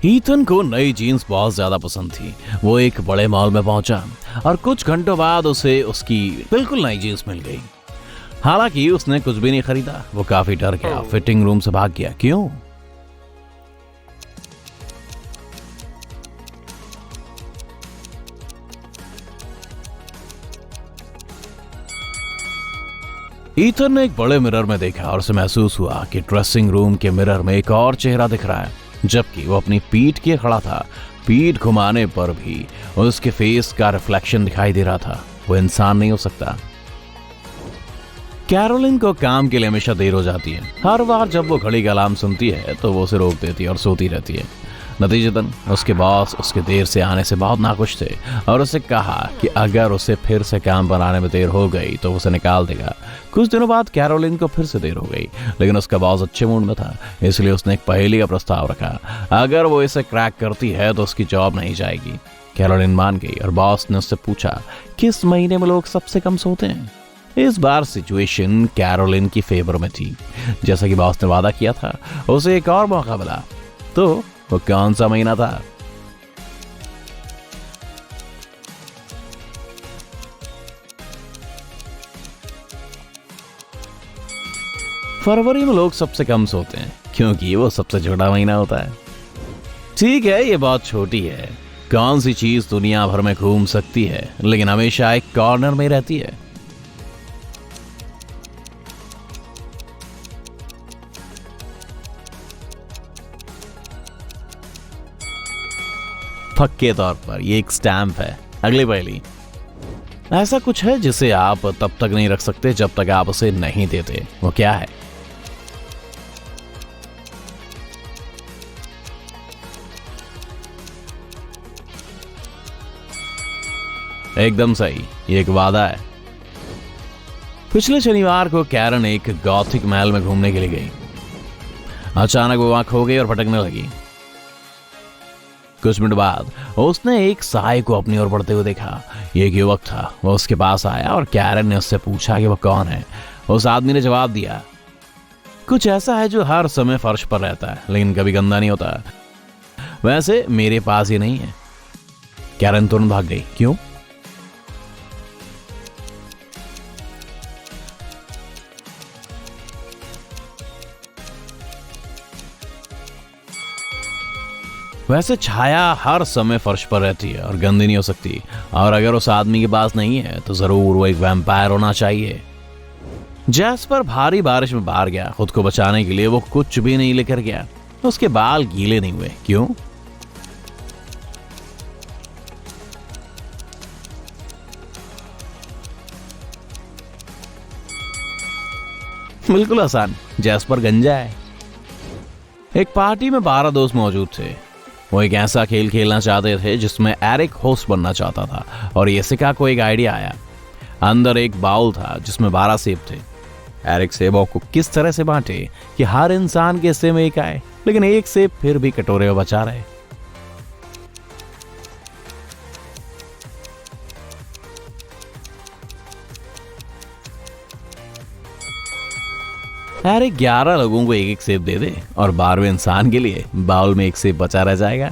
Ethan को नई jeans बहुत ज्यादा पसंद थी। वो एक बड़े मॉल में पहुंचा और कुछ घंटों बाद उसे उसकी बिल्कुल नई जीन्स मिल गई। हालांकि उसने कुछ भी नहीं खरीदा। वो काफी डर गया, फिटिंग रूम से भाग गया। क्यों? ईथन ने एक बड़े मिरर में देखा और उसे महसूस हुआ कि ड्रेसिंग रूम के मिरर में एक और चेहरा दिख रहा है, जबकि वो अपनी पीठ के खड़ा था। पीठ घुमाने पर भी उसके फेस का रिफ्लेक्शन दिखाई दे रहा था। वो इंसान नहीं हो सकता। कैरोलिन को काम के लिए हमेशा देर हो जाती है। हर बार जब वो घड़ी का अलार्म सुनती है तो वो उसे रोक देती है और सोती रहती है। नतीजतन उसके बॉस उसके देर से आने से बहुत नाखुश थे और उसे कहा कि अगर उसे फिर से काम बनाने में देर हो गई तो उसे निकाल देगा। कुछ दिनों बाद कैरोलिन को फिर से देर हो गई, लेकिन उसका बॉस अच्छे मूड में था, इसलिए उसने एक पहेली का प्रस्ताव रखा। अगर वो इसे क्रैक करती है तो उसकी जॉब नहीं जाएगी। कैरोलिन मान गई और बॉस ने उससे पूछा, किस महीने में लोग सबसे कम सोते हैं? इस बार सिचुएशन कैरोलिन की फेवर में थी। जैसा कि बॉस ने वादा किया था, उसे एक और मौका मिला। तो वो कौन सा महीना था? फरवरी में लोग सबसे कम सोते हैं क्योंकि वो सबसे छोटा महीना होता है। ठीक है, ये बहुत छोटी है। कौन सी चीज दुनिया भर में घूम सकती है लेकिन हमेशा एक कॉर्नर में रहती है? पक्के तौर पर ये एक स्टैम्प है। अगली पहेली। ऐसा कुछ है जिसे आप तब तक नहीं रख सकते जब तक आप उसे नहीं देते। वो क्या है? एकदम सही, ये एक वादा है। पिछले शनिवार को कैरन एक गॉथिक महल में घूमने के लिए गई। अचानक वो वहां खो गई और भटकने लगी। कुछ मिनट बाद उसने एक साय को अपनी ओर बढ़ते हुए देखा। ये एक युवक था। वो उसके पास आया और कैरन ने उससे पूछा कि वो कौन है। उस आदमी ने जवाब दिया, कुछ ऐसा है जो हर समय फर्श पर रहता है लेकिन कभी गंदा नहीं होता। वैसे मेरे पास ये नहीं है। कैरन तुरंत भाग गई। क्यों? वैसे छाया हर समय फर्श पर रहती है और गंदी नहीं हो सकती। और अगर उस आदमी के पास नहीं है तो जरूर वो एक वैम्पायर होना चाहिए। जैस्पर भारी बारिश में बाहर गया। खुद को बचाने के लिए वो कुछ भी नहीं लेकर गया। उसके बाल गीले नहीं हुए। क्यों? बिल्कुल आसान, जैस्पर गंजा है। एक पार्टी में 12 दोस्त मौजूद थे। वो एक ऐसा खेल खेलना चाहते थे जिसमें एरिक होस्ट बनना चाहता था और येसिका को एक आइडिया आया। अंदर एक बाउल था जिसमें 12 सेब थे। एरिक सेबों को किस तरह से बांटे कि हर इंसान के हिस्से में एक आए, लेकिन एक सेब फिर भी कटोरे में बचा रहे। एरिक 11 लोगों को एक एक सेब दे दे और 12वें इंसान के लिए बाउल में एक सेब बचा रह जाएगा।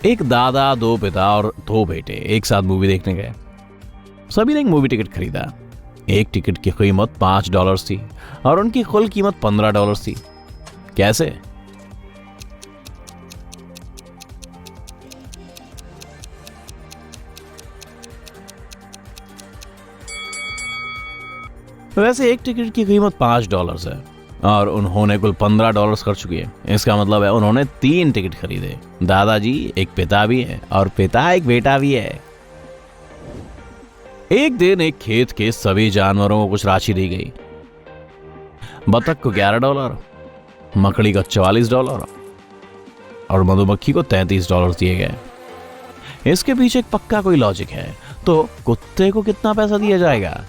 एक दादा, 2 पिता और 2 बेटे एक साथ मूवी देखने गए। सभी ने एक मूवी टिकट खरीदा। एक टिकट की कीमत $5 थी और उनकी कुल कीमत $15 थी। कैसे? वैसे एक टिकट की कीमत $5 है और उन्होंने कुल $15 खर्च किए। इसका मतलब है उन्होंने 3 टिकट खरीदे। दादाजी एक पिता भी है और पिता एक बेटा भी है। एक दिन एक खेत के सभी जानवरों को कुछ राशि दी गई। बतख को $11, मकड़ी को $44 और मधुमक्खी को $33 दिए गए। इसके पीछे एक पक्का कोई लॉजिक है। तो कुत्ते को कितना पैसा दिया जाएगा?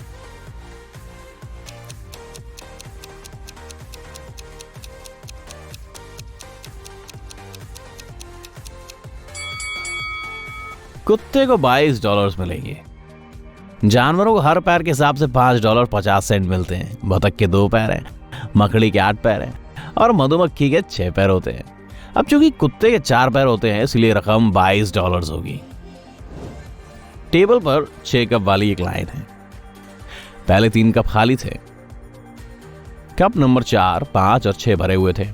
कुत्ते को $22 मिलेंगे। जानवरों को हर पैर के हिसाब से $5.50 मिलते हैं। बतख के 2 पैर हैं, मकड़ी के 8 पैर हैं और मधुमक्खी के 6 पैर होते हैं। अब चूंकि कुत्ते के 4 पैर होते हैं इसलिए रकम $22 होगी। टेबल पर 6 कप वाली एक लाइन है। पहले 3 कप खाली थे। कप नंबर 4, 5 और 6 भरे हुए थे।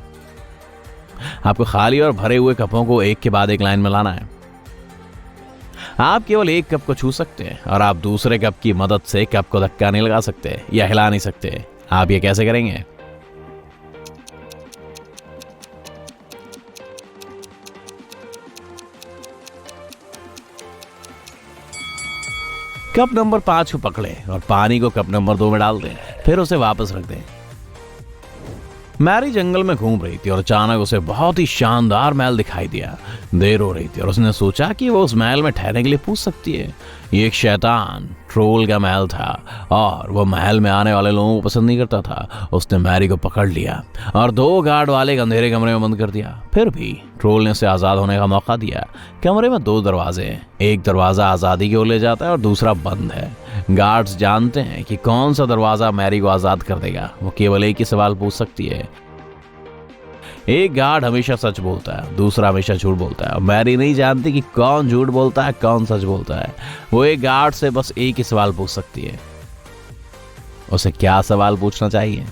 आपको खाली और भरे हुए कपों को एक के बाद एक लाइन में लाना है। आप केवल एक कप को छू सकते हैं और आप दूसरे कप की मदद से कप को धक्का नहीं लगा सकते या हिला नहीं सकते। आप ये कैसे करेंगे? कप नंबर 5 को पकड़े और पानी को कप नंबर 2 में डाल दें, फिर उसे वापस रख दें। मैरी जंगल में घूम रही थी और अचानक उसे बहुत ही शानदार महल दिखाई दिया। देर हो रही थी और उसने सोचा कि वो उस महल में ठहरने के लिए पूछ सकती है। ये एक शैतान ट्रोल का महल था और वो महल में आने वाले लोगों को पसंद नहीं करता था। उसने मैरी को पकड़ लिया और 2 गार्ड वाले अंधेरे कमरे में बंद कर दिया। फिर भी ट्रोल ने उसे आजाद होने का मौका दिया। कमरे में 2 दरवाजे हैं। एक दरवाजा आजादी की ओर ले जाता है और दूसरा बंद है। गार्ड्स जानते हैं कि कौन सा दरवाजा मैरी को आजाद कर देगा। वो केवल एक ही सवाल पूछ सकती है। एक गार्ड हमेशा सच बोलता है, दूसरा हमेशा झूठ बोलता है। मैरी नहीं जानती कि कौन झूठ बोलता है, कौन सच बोलता है। वो एक गार्ड से बस एक ही सवाल पूछ सकती है। उसे क्या सवाल पूछना चाहिए?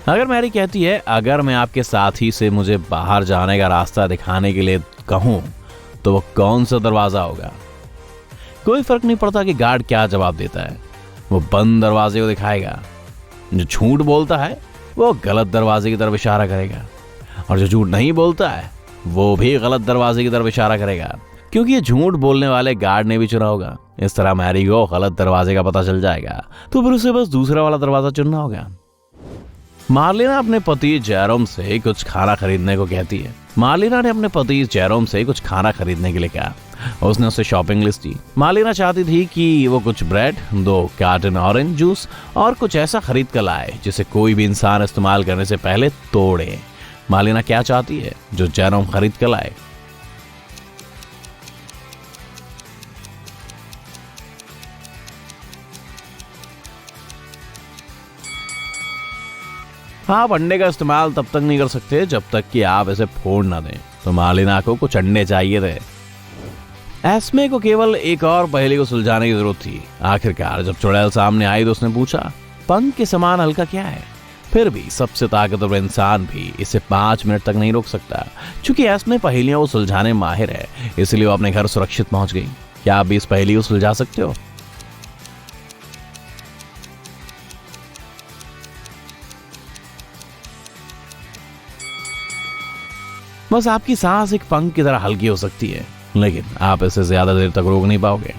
अगर मैरी कहती है, अगर मैं आपके साथी से मुझे बाहर जाने का रास्ता दिखाने के लिए कहूं तो वो कौन सा दरवाजा होगा? कोई फर्क नहीं पड़ता कि गार्ड क्या जवाब देता है। वो बंद दरवाजे को दिखाएगा। जो झूठ बोलता है वो गलत दरवाजे की तरफ इशारा करेगा और जो झूठ नहीं बोलता है वो भी गलत दरवाजे की तरफ इशारा करेगा, क्योंकि ये झूठ बोलने वाले गार्ड ने भी चुना होगा। इस तरह मैरी को गलत दरवाजे का पता चल जाएगा, तो फिर उसे बस दूसरा वाला दरवाजा चुनना होगा। मार्लिना अपने पति जेरोम से कुछ खाना खरीदने को कहती है। मार्लिना ने अपने पति जेरोम से कुछ खाना खरीदने के लिए कहा। उसने उससे शॉपिंग लिस्ट दी। मार्लिना चाहती थी कि वो कुछ ब्रेड, 2 कार्टन ऑरेंज जूस और कुछ ऐसा खरीद कर लाए जिसे कोई भी इंसान इस्तेमाल करने से पहले तोड़े। मार्लिना क्या चाहती है जो जेरोम खरीद कर लाए? आप अंडे का इस्तेमाल तब तक नहीं कर सकते जब तक कि आप इसे फोड़ ना दें। तो मार्लिना को कुछ अंडे चाहिए थे। एस्मे को केवल एक और पहेली को सुलझाने की जरूरत थी। आखिरकार जब चुड़ैल सामने आई तो उसने पूछा, पंख के समान हल्का क्या है? फिर भी सबसे ताकतवर इंसान भी इसे 5 मिनट तक नहीं रोक सकता। चूंकि एस्मे पहेलियों को सुलझाने माहिर है, इसलिए वो अपने घर सुरक्षित पहुंच गई। क्या आप भी इस पहेली को सुलझा सकते हो? बस आपकी सांस एक पंख की तरह हल्की हो सकती है, लेकिन आप इसे ज्यादा देर तक रोक नहीं पाओगे।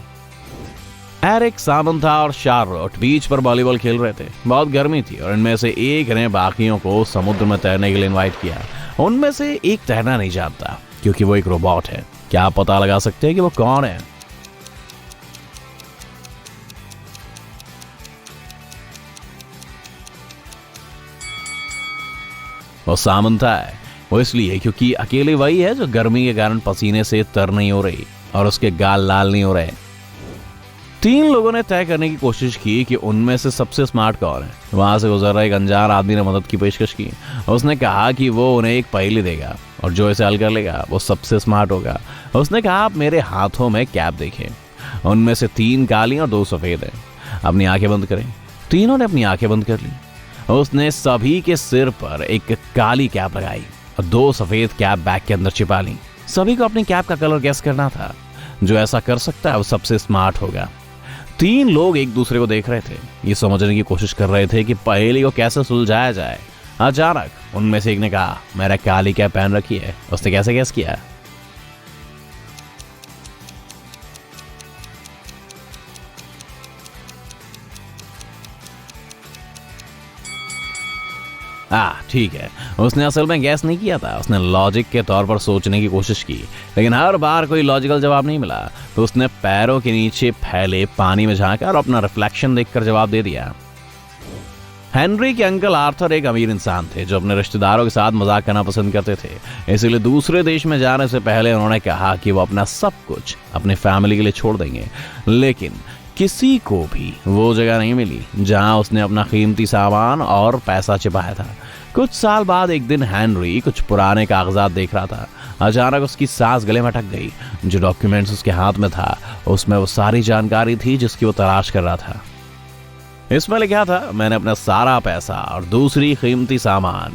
एरिक, सामंथा और शार्लोट बीच पर वॉलीबॉल खेल रहे थे। बहुत गर्मी थी और इनमें से एक ने बाकियों को समुद्र में तैरने के लिए इनवाइट किया। उनमें से एक तैरना नहीं जानता क्योंकि वो एक रोबोट है। क्या आप पता लगा सकते हैं कि वो कौन है? वो सामंथा है। वो इसलिए क्योंकि अकेले वही है जो गर्मी के कारण पसीने से तर नहीं हो रही और उसके गाल लाल नहीं हो रहे। 3 लोगों ने तय करने की कोशिश की कि उनमें से सबसे स्मार्ट कौन है। वहां से गुजर रहा एक अनजान आदमी ने मदद की पेशकश की। उसने कहा कि वो उन्हें एक पहेली देगा और जो इसे हल कर लेगा वो सबसे स्मार्ट होगा। उसने कहा, आप मेरे हाथों में कैप देखें। उनमें से 3 काली और 2 सफेद हैं। अपनी आंखें बंद करें। तीनों ने अपनी आंखें बंद कर ली। उसने सभी के सिर पर एक काली कैप लगाई और 2 सफेद कैप बैग के अंदर छिपा ली। सभी को अपनी कैप का कलर गैस करना था। जो ऐसा कर सकता है वो सबसे स्मार्ट होगा। 3 लोग एक दूसरे को देख रहे थे। ये समझने की कोशिश कर रहे थे कि पहेली को कैसे सुलझाया जाए। अचानक उनमें से एक ने कहा, मैंने काली कैप पहन रखी है। उसने कैसे गैस किया? ठीक है, उसने असल में गैस नहीं किया था। उसने लॉजिक के तौर पर सोचने की कोशिश की, लेकिन हर बार कोई लॉजिकल जवाब नहीं मिला। तो उसने पैरों के नीचे फैले पानी में झांका और अपना रिफ्लेक्शन देखकर जवाब दे दिया। हेनरी के अंकल आर्थर एक अमीर इंसान थे जो अपने रिश्तेदारों के साथ मजाक करना पसंद करते थे। इसीलिए दूसरे देश में जाने से पहले उन्होंने कहा कि वो अपना सब कुछ अपनी फैमिली के लिए छोड़ देंगे, लेकिन किसी को भी वो जगह नहीं मिली जहां उसने अपना कीमती सामान और पैसा छिपाया था। कुछ साल बाद एक दिन हेनरी कुछ पुराने कागजात देख रहा था। अचानक उसकी सांस गले में अटक गई। जो डॉक्यूमेंट्स उसके हाथ में था उसमें वो सारी जानकारी थी जिसकी वो तलाश कर रहा था। इसमें लिखा था, मैंने अपना सारा पैसा और दूसरी कीमती सामान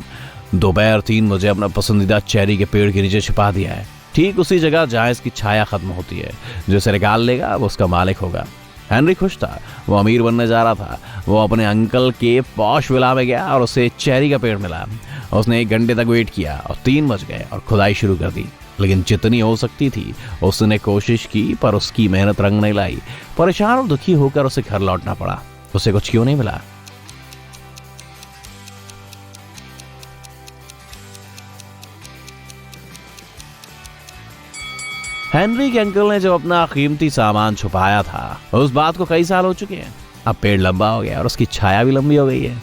दोपहर 3 बजे अपना पसंदीदा चेरी के पेड़ के नीचे छिपा दिया है, ठीक उसी जगह जहां इसकी छाया खत्म होती है। जो इसे निकाल लेगा वो उसका मालिक होगा। हेनरी खुश था, वो अमीर बनने जा रहा था। वो अपने अंकल के पॉश विला में गया और उसे चेरी का पेड़ मिला। उसने 1 घंटे तक वेट किया और 3 बज गए और खुदाई शुरू कर दी। लेकिन जितनी हो सकती थी उसने कोशिश की, पर उसकी मेहनत रंग नहीं लाई। परेशान और दुखी होकर उसे घर लौटना पड़ा। उसे कुछ क्यों नहीं मिला। हेनरी के अंकल ने जब अपना कीमती सामान छुपाया था, उस बात को कई साल हो चुके हैं। अब पेड़ लंबा हो गया और उसकी छाया भी लंबी हो गई है।